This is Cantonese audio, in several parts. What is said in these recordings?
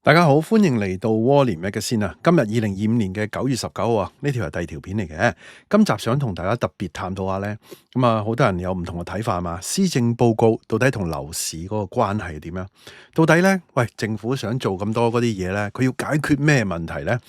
大家好，歡迎嚟到窩廉嘅先啊！今日2025年嘅9月19號啊，呢條係第二條片嚟嘅。今集想同大家特別探討下呢。好多人有唔同嘅睇法嘛。施政報告到底同樓市嗰個關係係點樣？到底呢？喂，政府想做咁多嗰啲嘢呢，佢要解決咩問題呢？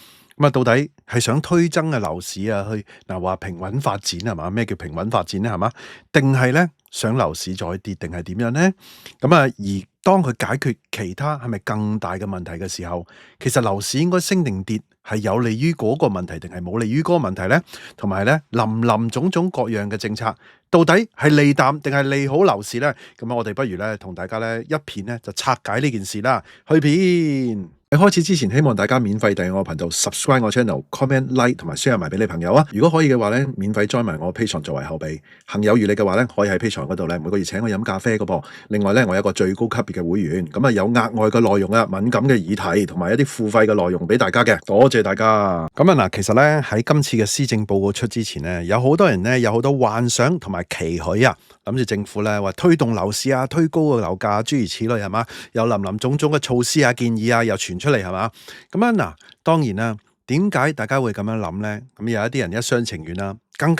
到底係想推增嘅樓市啊，去話平穩發展係嘛？咩叫平穩發展呢？係嘛？定係呢？想樓市再跌定係點樣呢？而當佢解決其他係咪更大嘅問題嘅時候，其實樓市應該升定跌係有利於嗰個問題定係冇利於嗰個問題呢？同埋呢，林種種各樣嘅政策，到底係利淡定係利好樓市呢？我哋不如呢，同大家呢一片呢就拆解呢件事啦。去片。喺開始之前，希望大家免費訂閱我頻道 ，subscribe 我 channel，comment like 同埋 share 埋俾你朋友啊！如果可以嘅話咧，免費 join 埋我 Patreon 作為後備。行有餘力嘅話咧，可以喺 Patreon 嗰度咧，每個月請我飲咖啡嘅噃。另外咧，我有一個最高級別嘅會員，有額外嘅內容啊，敏感嘅議題同埋一啲付費嘅內容俾大家嘅。多謝大家。其實咧喺今次嘅施政報告出之前咧，有好多人咧有好多幻想同埋期許啊，諗住政府咧話推動樓市啊，推高個樓價，諸如此類係嘛，有林種種嘅措施啊、建議啊，又傳出嚟係嘛？當然啦，點解大家會咁樣諗呢？有一啲人一廂情願啦，更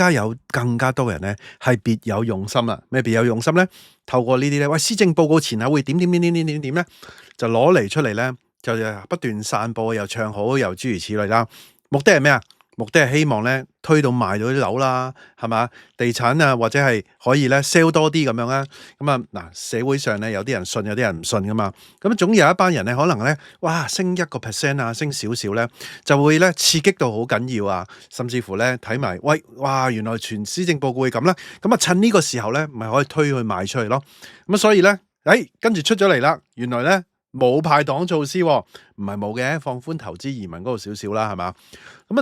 加多人咧係別有用心啦。咩別有用心呢？透過呢啲咧，喂，施政報告前後會點咧，就攞嚟出嚟咧，就不斷散播又唱好又諸如此類啦。目的係咩啊？目的係希望咧推到賣到啲樓啦，係嘛？地產啊，或者係可以咧 sell 多啲咁樣啦。社會上咧有啲人信，有啲人唔信噶嘛。總有一班人咧可能咧，哇，升1% 啊，升少少咧，就會咧刺激到好緊要啊。甚至乎咧睇埋，喂，哇，原來全施政報告會咁啦。趁呢個時候咧，咪可以推去賣出去咯。所以咧，跟住出咗嚟啦，原來咧冇派糖措施，唔係冇嘅，放寬投資移民嗰度少少啦，係嘛？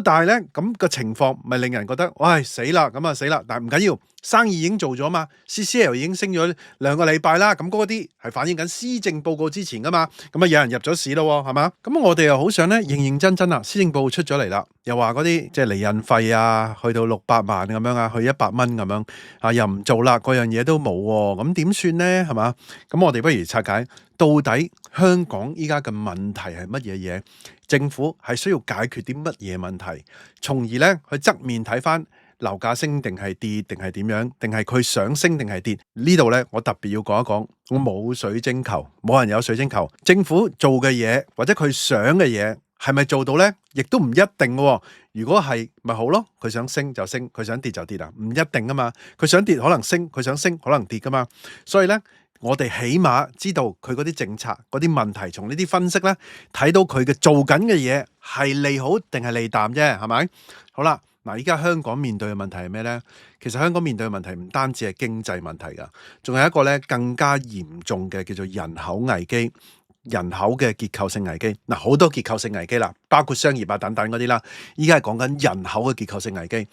但係咧咁個情況咪令人覺得，喂，死啦，死啦！但係唔緊要，生意已經做咗嘛 ，CCL 已經升咗2個禮拜啦，嗰啲係反映緊施政報告之前噶嘛，有人入咗市咯，係嘛？我哋又好想咧認真啦，施政報告出咗嚟啦，又話嗰啲即係離印費啊，去到600萬咁樣啊，去100蚊咁樣啊，又唔做啦，嗰樣嘢都冇喎，咁點算呢？係嘛？我哋不如拆解到底香港依家嘅問題係乜嘢嘢？政府係需要解決啲乜嘢問題，從而咧去側面睇翻樓價升定係跌定係點樣，定係佢想升定係跌？呢度咧我特別要講一講，我冇水晶球，冇人有水晶球。政府做嘅嘢或者佢想嘅嘢係咪做到咧？亦都唔一定嘅。如果係咪好咯？佢想升就升，佢想跌就跌啊？唔一定啊嘛。佢想跌可能升，佢想升可能跌噶嘛。所以咧，我哋起碼知道佢嗰啲政策嗰啲問題，從呢啲分析咧睇到佢嘅做緊嘅嘢係利好定係利淡啫，係咪？好啦，依家香港面對嘅問題係咩咧？其實香港面對嘅問題唔單止係經濟問題噶，仲有一個咧更加嚴重嘅叫做人口危機。人口嘅結構性危機，好多結構性危機啦，包括商業啊等等嗰啲啦。依家係講緊人口嘅結構性危機。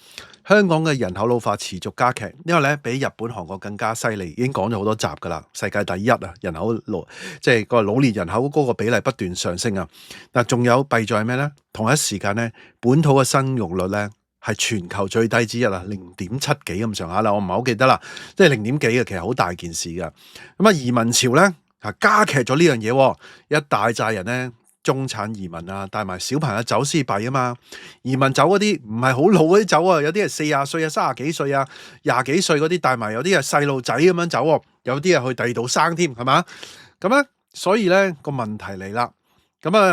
香港嘅人口老化持續加劇，因為咧比日本、韓國更加犀利，已經講咗好多集噶啦。世界第一啊，人口即係個老年人口嗰個比例不斷上升啊。仲有弊在咩咧？同一時間咧，本土嘅生育率咧係全球最低之一啊，0.7幾咁上下啦，我唔係好記得啦，即係0點幾嘅，其實好大件事噶。移民潮咧。加劇咗呢樣嘢，一大扎人咧，中產移民啊，帶埋小朋友走先弊啊嘛。移民走嗰啲唔係好老嗰啲走啊，有啲係40歲啊、30幾歲啊、20幾歲嗰啲帶埋，有啲係細路仔咁樣走，有啲係去第二度生添，係嘛？所以咧個問題嚟啦。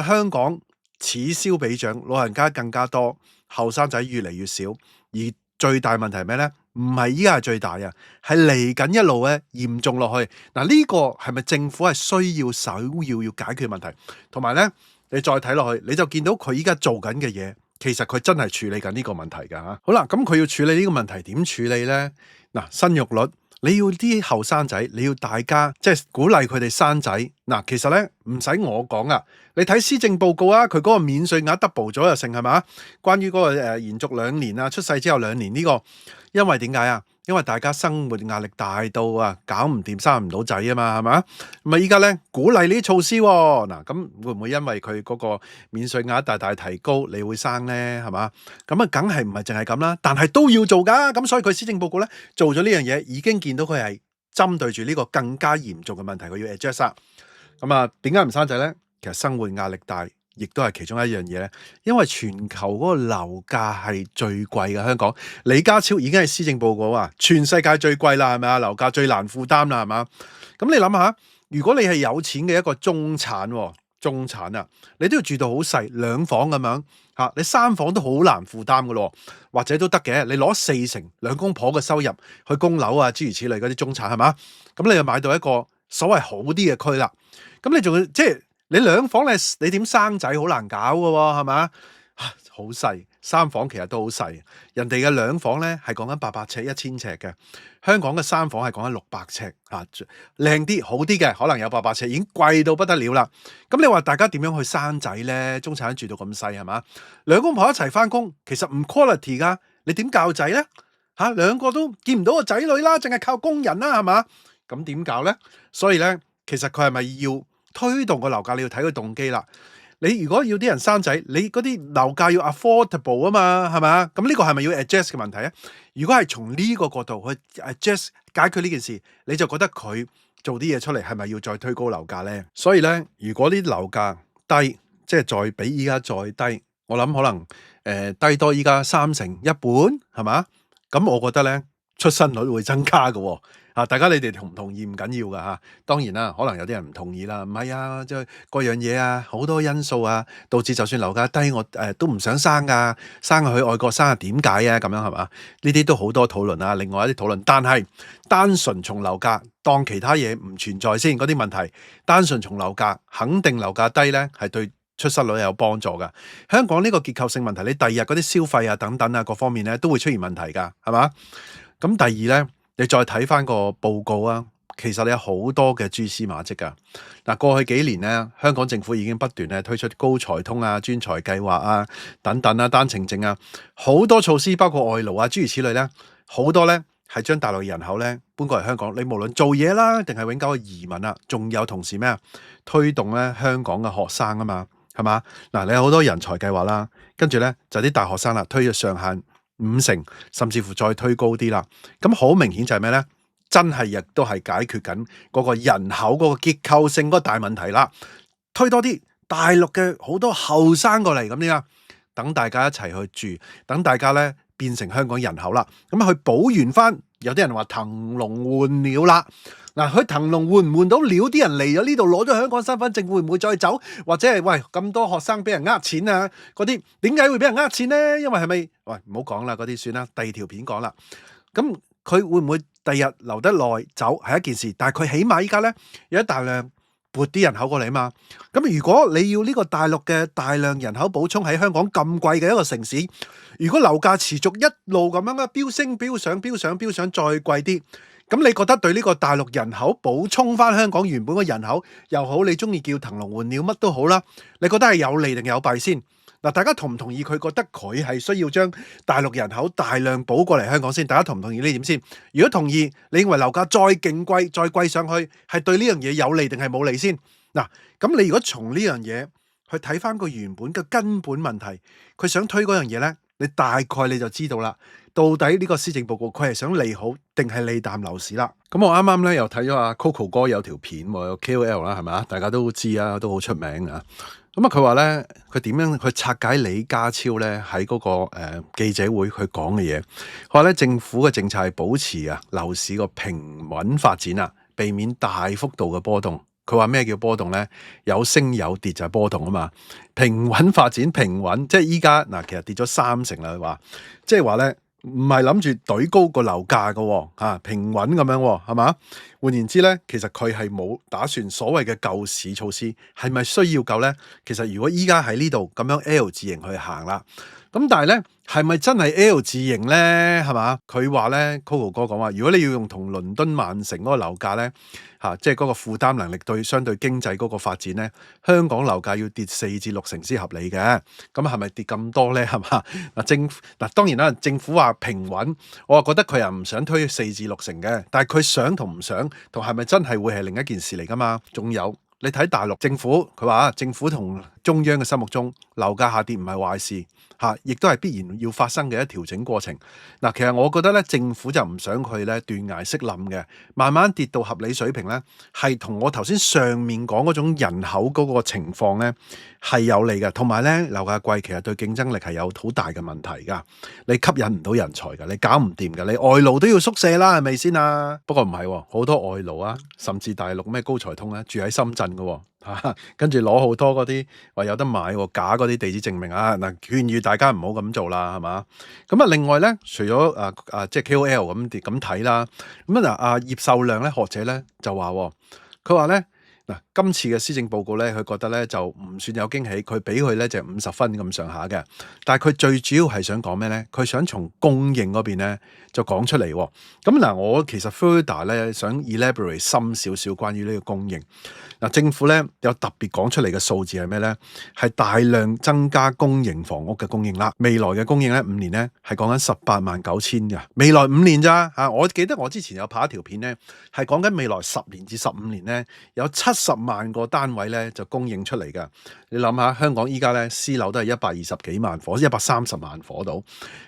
香港此消彼長，老人家更加多，後生仔越嚟越少，而最大問題係咩咧？唔係依家係最大啊，係嚟緊一路咧嚴重落去。呢個係咪政府係需要首要解決問題？同埋咧，你再睇落去，你就見到佢依家做緊嘅嘢，其實佢真係處理緊呢個問題㗎嚇。好啦，咁佢要處理呢個問題點處理咧？生育率。你要啲後生仔，你要大家即係鼓勵佢哋生仔。其實咧唔使我講啊，你睇施政報告啊，佢嗰個免稅額 double 咗又成係嘛？關於嗰個延續2年啊，出世之後2年呢個，因為點解啊？因為大家生活壓力大到啊，搞唔掂生唔到仔啊嘛，係嘛？咁依家咧鼓勵呢啲措施喎，咁會唔會因為佢嗰個免稅額大大提高，你會生咧係嘛？梗係唔係淨係咁啦，但係都要做㗎。咁所以佢施政報告咧做咗呢樣嘢，已經見到佢係針對住呢個更加嚴重嘅問題，佢要 address。點解唔生仔咧？其實生活壓力大，亦都係其中一樣嘢咧。因為全球嗰個樓價係最貴嘅香港，李家超已經係施政報告話全世界最貴啦，係咪啊？樓價最難負擔啦，係嘛？咁你諗下，如果你係有錢嘅一個中產喎，中產啊，你都要住到好細兩房咁樣嚇，你三房都好難負擔嘅咯，或者都得嘅。你攞40%兩公婆嘅收入去供樓啊，諸如此類嗰啲中產係嘛？咁你就買到一個所謂好啲嘅區啦。咁你仲要即係你兩房你點生仔好難搞嘅喎，係嘛？好細，三房其實都好細。人哋嘅兩房咧係講緊800尺、1000尺嘅，香港嘅三房係講緊600尺嚇，靚啲好啲嘅可能有800尺，已經貴到不得了啦。咁你話大家點樣去生仔咧？中產住到咁細係嘛？兩公婆一齊翻工，其實唔 quality 噶，你點教仔咧？嚇，兩個都見唔到個仔女啦，淨係靠工人啦係嘛？咁點搞咧？所以咧，其實佢係咪要推動個樓價？你要睇佢動機啦。你如果要啲人生仔，你嗰啲樓價要 affordable 啊嘛，係咪？咁呢個係咪要 adjust 嘅問題啊？如果係從呢個角度去 adjust 解決呢件事，你就覺得佢做啲嘢出嚟係咪要再推高樓價咧？所以咧，如果啲樓價低，即係再比依家再低，我諗可能低多依家30%一半，係嘛？咁我覺得咧，出生率會增加嘅喎。大家你哋同唔同意唔緊要㗎嚇，當然啦，可能有啲人唔同意啦，唔係啊，即係各樣嘢啊，好多因素啊，導致就算樓價低，我都唔想生㗎，生去外國生啊點解啊？咁樣係嘛？呢啲都好多討論啊，另外一啲討論，但係單純從樓價當其他嘢唔存在先嗰啲問題，單純從樓價肯定樓價低咧係對出生率有幫助㗎。香港呢個結構性問題，你第二日嗰啲消費啊等等啊各方面咧都會出現問題㗎，係嘛？咁第二咧。你再睇翻個報告啊，其實你有好多嘅蛛絲馬跡㗎。嗱，過去幾年咧，香港政府已經不斷咧推出高才通啊、專才計劃啊等等啊、單程證啊，好多措施，包括外勞啊諸如此類咧，好多咧係將大陸人口咧搬過嚟香港。你無論做嘢啦，定係永久嘅移民啊，仲有同時咩啊？推動咧香港嘅學生啊嘛，係嘛？嗱，你有好多人才計劃啦，跟住咧就啲大學生啦，推咗上限50%，甚至乎再推高啲啦。咁好明顯就係咩咧？真係亦都係解決緊嗰個人口嗰個結構性嗰個大問題啦。推多啲大陸嘅好多後生過嚟咁樣，等大家一齊去住，等大家咧變成香港人口啦。咁去補完翻，有啲人話騰籠換鳥啦。嗱，佢騰籠換唔換到鳥？啲人嚟咗呢度攞咗香港身份證，會唔會再走？或者係喂咁多學生俾人呃錢啊？嗰啲點解會俾人呃錢咧？因為係咪？喂，唔好講啦，嗰啲算啦，第二條片講啦。咁佢會唔會第日留得耐走係一件事，但係佢起碼依家咧有一大量撥啲人口過嚟啊嘛。咁如果你要呢個大陸嘅大量人口補充喺香港咁貴嘅一個城市，如果樓價持續一路咁樣嘅飆升、飆上、飆上、飆上，再貴啲。咁你覺得對呢個大陸人口補充翻香港原本嘅人口又好，你中意叫騰籠換鳥乜都好啦，你覺得係有利定有弊先？嗱，大家同唔同意佢覺得佢係需要將大陸人口大量補過嚟香港先？大家同唔同意呢點先？如果同意，你認為樓價再勁貴、再貴上去係對呢樣嘢有利定係冇利先？嗱，咁你如果從呢樣嘢去睇翻個原本嘅根本問題，佢想推嗰樣嘢呢，你大概你就知道啦。到底呢個施政報告佢係想利好定係利淡樓市啦？咁我啱啱咧又睇咗阿 Coco 哥有條片喎，有 KOL 啦，係咪啊？大家都知啊，都好出名啊。咁啊，佢話咧，佢點樣去拆解李家超咧喺嗰個記者會佢講嘅嘢？佢話咧，政府嘅政策係保持啊樓市個平穩發展啊，避免大幅度嘅波動。佢話咩叫波動咧？有升有跌就係波動啊嘛。平穩發展，平穩即係依家嗱，其實跌咗30%啦。佢話即係話咧。唔係諗住懟高個樓價嘅，平穩咁樣，係嘛？換言之咧，其實佢係冇打算所謂嘅救市措施，係咪需要救咧？其實如果依家喺呢度咁樣 L 字形去行啦，咁但係咧，係咪真係 L 字形咧？係嘛？佢話咧 ，Coco 哥講話，如果你要用同倫敦曼城嗰個樓價咧，即係嗰個負擔能力對相對經濟嗰個發展咧，香港樓價要跌4至6成先合理嘅。咁係咪跌咁多咧？係嘛？嗱當然啦，政府話平穩，我又覺得佢又唔想推4至6成嘅，但係佢想同唔想同係咪真係會係另一件事嚟㗎嘛？仲有你睇大陸政府，佢話政府同中央嘅心目中樓價下跌唔係壞事嚇，亦都係必然要發生嘅一調整過程。嗱，其實我覺得咧，政府就唔想佢咧斷崖式冧嘅，慢慢跌到合理水平咧，係同我頭先上面講嗰種人口嗰個情況咧係有利嘅。同埋咧，樓價貴其實對競爭力係有好大嘅問題㗎。你吸引唔到人才㗎，你搞唔掂㗎，你外勞都要宿舍啦，係咪先啊？不過唔係喎，好多外勞啊，甚至大陸咩高才通咧，住喺深圳㗎喎。跟住攞好多嗰啲話有得買喎，假嗰啲地址證明啊！嗱，勸喻大家唔好咁做啦，係嘛？咁啊，另外咧，除咗即係 KOL 咁睇啦，咁啊嗱，葉秀亮咧學者咧就話，佢話咧嗱，今次嘅施政報告咧，佢覺得咧就唔算有驚喜，佢俾佢咧就50分咁上下嘅。但係佢最主要係想講咩咧？佢想從供應嗰邊咧就講出嚟喎。咁嗱，我其實 further 咧想 elaborate 深少少關於呢個供應。嗱，政府咧有特別講出嚟嘅數字係咩咧？係大量增加公營房屋嘅供應啦。未來嘅供應咧5年咧係講緊189000嘅。未來5年咋嚇？我記得我之前有拍一條片咧，係講緊未來10年至15年咧有70萬個單位咧就供應出嚟嘅。你諗下，香港依家咧私樓都係120幾萬伙，130萬伙到，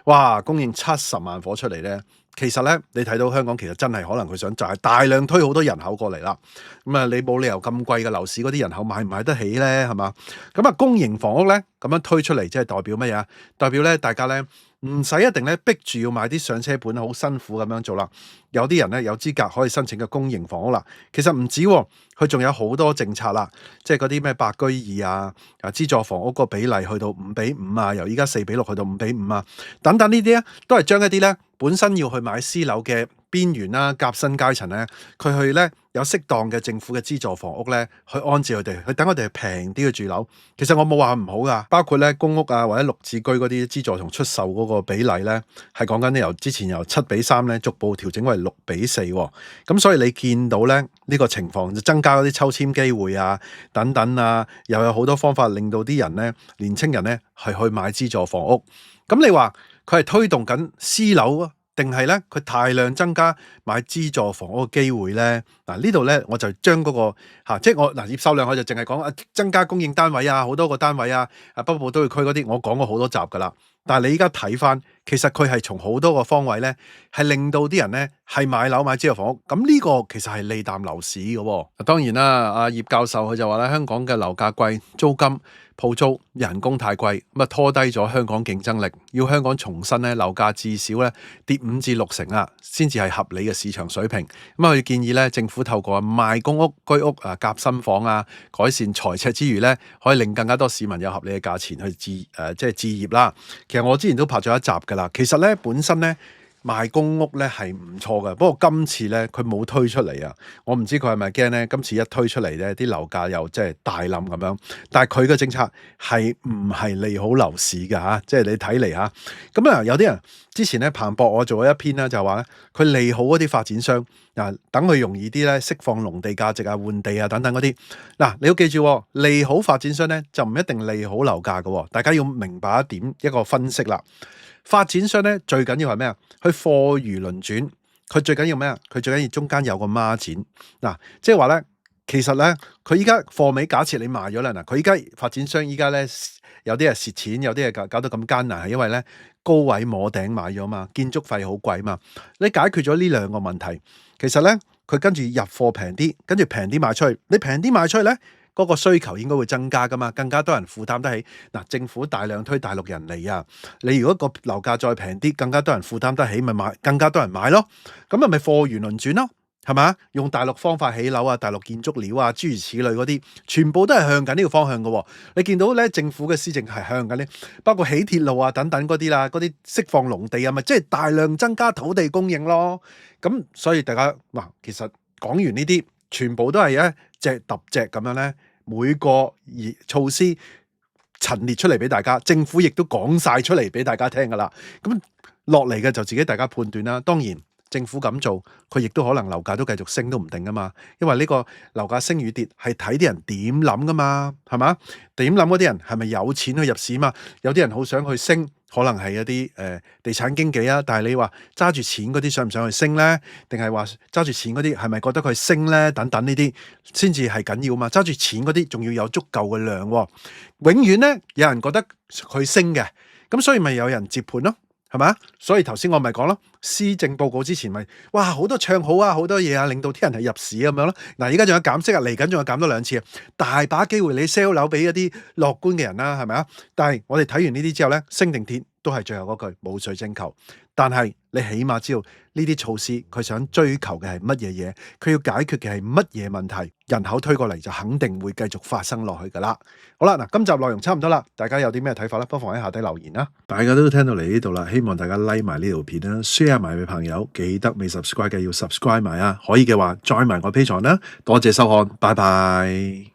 哇！供應70萬伙出嚟咧。其實咧，你睇到香港其實真係可能佢想就係大量推好多人口過嚟啦。咁啊，你冇理由咁貴嘅樓市嗰啲人口買唔買得起咧？係嘛？咁啊，公營房屋咧咁樣推出嚟，即係代表乜嘢啊？代表咧，大家咧唔使一定咧逼住要買啲上車盤，好辛苦咁樣做啦。有啲人咧有資格可以申請嘅公營房屋啦。其實唔止喎，佢仲有好多政策啦，即係嗰啲咩白居二啊，資助房屋個比例去到5:5啊，由依家4:6去到5:5啊，等等呢啲咧，都係將一啲咧本身要去買私樓嘅邊緣啦、夾心階層咧，佢去咧有適當嘅政府嘅資助房屋咧，去安置佢哋，去等佢哋平啲嘅住樓。其實我冇話唔好噶，包括咧公屋啊或者綠置居嗰啲資助同出售嗰個比例咧，係講緊由之前由7:3咧逐步調整為6:4喎。咁所以你見到咧呢個情況就增加嗰啲抽籤機會啊等等啊，又有好多方法令到啲人咧年青人咧係去買資助房屋。咁你話佢係推動緊私樓啊？定係咧，佢大量增加買資助房屋嘅機會咧。嗱，呢度咧我就將嗰個即係我葉秀亮佢就淨係講增加供應單位啊，好多個單位啊，北部都會區嗰啲，我講過好多集噶啦。但係你依家睇翻，其實佢係從好多個方位咧，係令到啲人咧係買樓買資助房屋。咁呢個其實係利淡樓市嘅喎。當然啦，阿葉教授佢就話咧，香港嘅樓價貴，租金鋪租人工太貴，咁啊拖低咗香港競爭力。要香港重新咧樓價至少咧跌5至6成啊，先至係合理嘅市場水平。咁佢建議咧政府透過賣公屋、居屋啊、夾心房啊，改善財赤之餘咧，可以令更加多市民有合理嘅價錢去即係置業啦。其實我之前都拍咗一集㗎啦。其實咧本身咧賣公屋咧係唔錯嘅，不過今次咧佢冇推出嚟啊。我唔知佢係咪驚咧，今次一推出嚟咧，啲樓價又即係大冧咁樣。但係佢嘅政策係唔係利好樓市㗎嚇？即係你睇嚟嚇。咁啊，有啲人之前咧彭博我做咗一篇啦，就話咧佢利好嗰啲發展商啊，等佢容易啲咧釋放農地價值啊、換地啊等等嗰啲。嗱，你要記住，利好發展商咧就唔一定利好樓價嘅。大家要明白一個分析啦。發展商咧最緊要係咩啊？佢貨如輪轉，佢最緊要咩啊？佢最緊要中間有個孖展。嗱，即係話咧，其實咧，佢依家貨尾假設你賣咗啦，嗱，佢依家發展商依家咧有啲係蝕錢，有啲係搞到咁艱難，係因為咧高位摸頂買咗嘛，建築費好貴嘛。你解決咗呢兩個問題，其實咧佢跟住入貨平啲，跟住平啲賣出去，你平啲賣出去咧，嗰個需求應該會增加噶嘛，更加多人負擔得起。嗱，政府大量推大陸人嚟啊，你如果個樓價再平啲，更加多人負擔得起，咪買，更加多人買咯。咁咪貨源輪轉咯，係嘛？用大陸方法起樓啊，大陸建築料啊，諸如此類嗰啲，全部都係向緊呢個方向嘅。你見到咧，政府嘅施政係向緊呢，包括起鐵路啊等等嗰啲啦，嗰啲釋放農地啊，咪即係大量增加土地供應咯。咁所以大家嗱，其實講完呢啲，全部都係一隻揼隻咁樣咧，每個措施陳列出嚟俾大家，政府亦都講晒出嚟俾大家聽噶啦。咁落嚟嘅就自己大家判斷啦。當然政府咁做，佢亦都可能樓價都繼續升都唔定噶嘛。因為呢個樓價升與跌係睇啲人點諗噶嘛，係嘛？點諗嗰啲人係咪有錢去入市嘛？有啲人好想去升，可能係一啲地產經紀啊，但係你話揸住錢嗰啲想唔想去升咧？定係話揸住錢嗰啲係咪覺得佢升咧？等等呢啲先至係緊要嘛。揸住錢嗰啲仲要有足夠嘅量喎。永遠咧有人覺得佢升嘅，咁所以咪有人接盤咯。係咪？所以頭先我咪講咯，施政報告之前咪哇好多唱好啊，好多嘢啊，令到啲人係入市咁樣咯。嗱，而家仲有減息啊，嚟緊仲有減多2次啊，大把機會你 sell 樓俾一啲樂觀嘅人啦，係咪啊？但係我哋睇完呢啲之後咧，升定跌都係最後嗰句冇水晶球。但係你起碼知道呢啲措施佢想追求嘅係乜嘢嘢，佢要解決嘅係乜嘢問題，人口推過嚟就肯定會繼續發生落去噶啦。好啦，嗱，今集內容差唔多啦，大家有啲咩睇法咧？不妨喺下底留言啦。大家都聽到嚟呢度啦，希望大家 like 埋呢條片啦 ，share 埋俾朋友，記得未 subscribe 嘅要 subscribe 埋啊，可以嘅話 join 埋我 Patreon啦。多謝收看，拜拜。